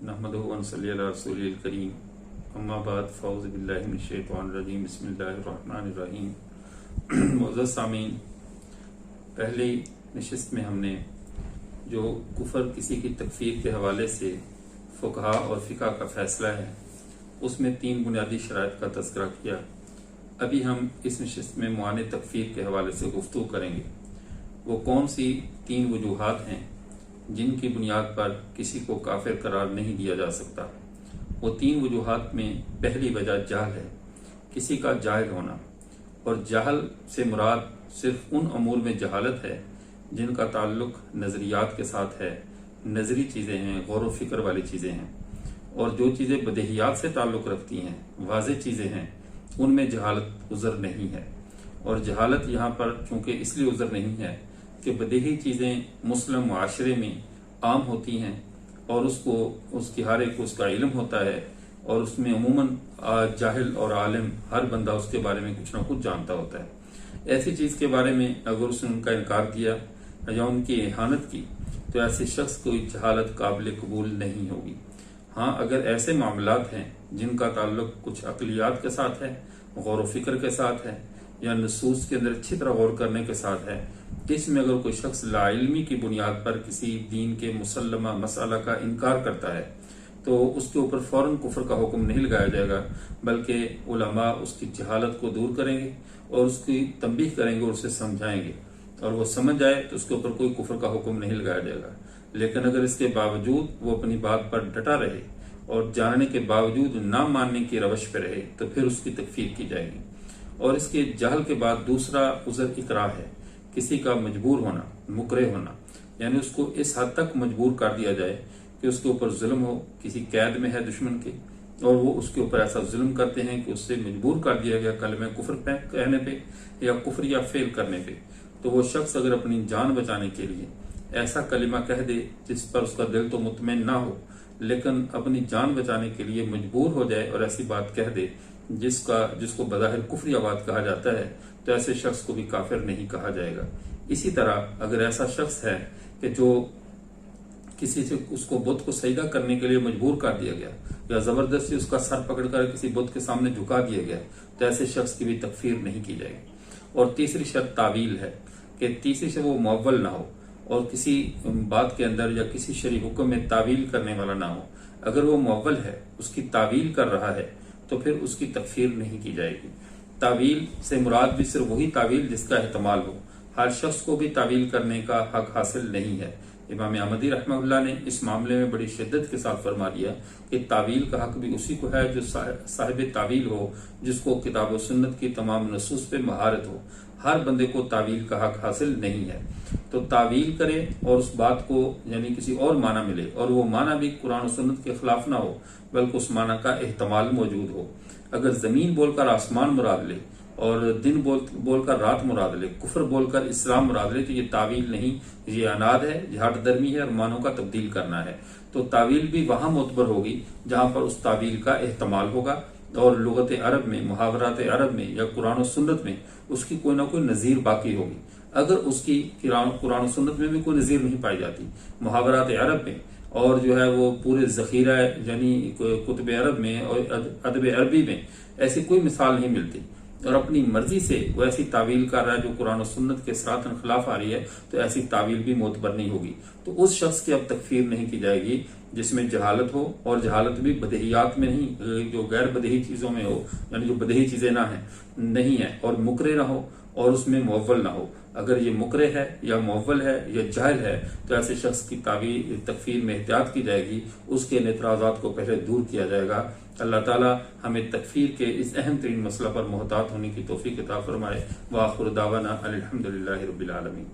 नहमदुहु व नसल्ली अला रसूलिल करीम अम्मा बाद फ़ाउज़ु बिल्लाहि मिनश शैतानिर रजीम बिस्मिल्लाहिर रहमानिर रहीम। मुअज़्ज़ज़ सामीन, पहली नशिस्त में हमने जो कुफर किसी की तकफीर के हवाले से फ़ुक़हा और फ़िक़ह का फ़ैसला है उसमें 3 बुनियादी शराइत का तज़किरा किया। अभी हम इस नशिस्त में मुआने तकफीर के हवाले से गुफ्तगू करेंगे। वो कौन सी 3 वजूहात हैं जिनकी बुनियाद पर किसी को काफिर करार नहीं दिया जा सकता। वो 3 वजूहात में पहली वजह जाहल है, किसी का जाहिल होना। और जाहल से मुराद सिर्फ उन अमूर में जहालत है जिनका ताल्लुक नज़रियात के साथ है, नजरी चीज़ें हैं, गौर व फिक्र वाली चीज़ें हैं। और जो चीज़ें बदहियात से ताल्लुक रखती हैं, वाज़ेह चीज़ें हैं, उनमें जहालत उज़र नहीं है। और जहालत यहाँ पर चूंकि इसलिए उज़र नहीं है कि बदेही चीज़ें मुस्लिम मुआशरे में आम होती हैं और उसको उसकी हर एक को उसका इल्म होता है और उसमें अमूमन जाहिल और आलिम हर बंदा उसके बारे में कुछ ना कुछ जानता होता है। ऐसी चीज़ के बारे में अगर उसने उनका इनकार किया या उनकी इहानत की तो ऐसे शख्स को जहालत काबिल कबूल नहीं होगी। हाँ, अगर ऐसे मामलात हैं जिनका ताल्लुक कुछ अक़लियात के साथ है, गौर व फिक्र के साथ है या नसूस के अंदर अच्छी तरह गौर करने के साथ है, इसमें अगर कोई शख्स लाइल्मी की बुनियाद पर किसी दीन के मुसल्लमा मसला का इनकार करता है तो उसके ऊपर फौरन कुफर का हुक्म नहीं लगाया जाएगा, बल्कि उलमा उसकी जहालत को दूर करेंगे और उसकी तंबीह करेंगे और उसे समझाएंगे और वो समझ जाए तो उसके ऊपर कोई कुफर का हुक्म नहीं लगाया जाएगा। लेकिन अगर इसके बावजूद वो अपनी बात पर डटा रहे और जानने के बावजूद ना मानने की रवश पे रहे तो फिर उसकी तकफीर की जाएगी। और इसके जहल के बाद दूसरा उज़र इकराह है, किसी का मजबूर होना, मुकरे होना, यानी उसको इस हद तक मजबूर कर दिया जाए कि उसके ऊपर जुल्म हो, किसी कैद में है दुश्मन के और वो उसके ऊपर ऐसा जुल्म करते हैं कि उससे मजबूर कर दिया गया कलमे कुफर कहने पे या कुफर या फेल करने पे, तो वो शख्स अगर अपनी जान बचाने के लिए ऐसा कलिमा कह दे जिस पर उसका दिल तो मुतमईन ना हो लेकिन अपनी जान बचाने के लिए मजबूर हो जाए और ऐसी बात कह दे जिसको बज़ाहिर कुफरिया बात कहा जाता है, तो ऐसे शख्स को भी काफिर नहीं कहा जाएगा। इसी तरह अगर ऐसा शख्स है कि जो किसी से उसको बुत को सजदा करने के लिए मजबूर कर दिया गया या जबरदस्ती उसका सर पकड़कर किसी बुत के सामने झुका दिया गया, तो ऐसे शख्स की भी तकफीर नहीं की जाएगी। और तीसरी शर्त तावील है कि तीसरी से वो मुअव्वल ना हो और किसी बात के अंदर या किसी शरई हुक्म में तावील करने वाला ना हो। अगर वो मुअव्वल है, उसकी तावील कर रहा है, तो फिर उसकी तकफीर नहीं की जाएगी। तावील से मुराद भी सिर्फ वही तावील जिसका एहतमाल हो। हर शख्स को भी तावील करने का हक हासिल नहीं है। इमाम अहमदी रहमतुल्लाह ने इस मामले में बड़ी शिद्दत के साथ फरमा दिया कि तावील का हक भी उसी को है जो साहिब तावील हो, जिसको किताब व सुन्नत की तमाम नसूस पे महारत हो। हर बंदे को तावील का हक हासिल नहीं है। तो तावील करे और उस बात को यानी किसी और माना मिले और वो माना भी कुरान और सुन्नत के खिलाफ ना हो, बल्कि उस माना का एहतमाल मौजूद हो। अगर जमीन बोलकर आसमान मुराद ले और दिन बोलकर रात मुराद ले, कुफर बोलकर इस्लाम मुराद ले, तो ये तावील नहीं, ये अनाद है, ये हट दर्मी है और मानों का तब्दील करना है। तो तावील भी वहां मोतबर होगी जहां पर उस तावील का एहतमाल होगा और लुगत अरब में, मुहावरात अरब में या कुरान और सुन्नत में उसकी कोई ना कोई नजीर बाकी होगी। अगर उसकी कुरान और सुन्नत में भी कोई नजीर नहीं पाई जाती, मुहावरात अरब में और जो है वो पूरे जखीरा यानी कुतुब अरब में और अदब अरबी में ऐसी कोई मिसाल नहीं मिलती और अपनी मर्जी से वो ऐसी तावील कर रहा है जो कुरान और सुन्नत के सरातन खिलाफ आ रही है, तो ऐसी तावील भी मोतबर नहीं होगी। तो उस शख्स की अब तकफीर नहीं की जाएगी जिसमें जहालत हो, और जहालत भी बदहियात में नहीं, जो गैर बदही चीजों में हो, यानी जो बदही चीजें ना है नहीं है, और मुकरे ना हो और उसमें मुअव्वल ना हो। अगर ये मुकरे है या मुअव्वल है या जाहिल है तो ऐसे शख्स की तकफीर में एहतियात की जाएगी, उसके इतराज़ात को पहले दूर किया जाएगा। अल्लाह ताला हमें तकफीर के इस अहम तरीन मसला पर मोहतात होने की तौफीक अता फरमाए। व आखिर दावाना अल्हम्दुलिल्लाहि रब्बिल आलमीन।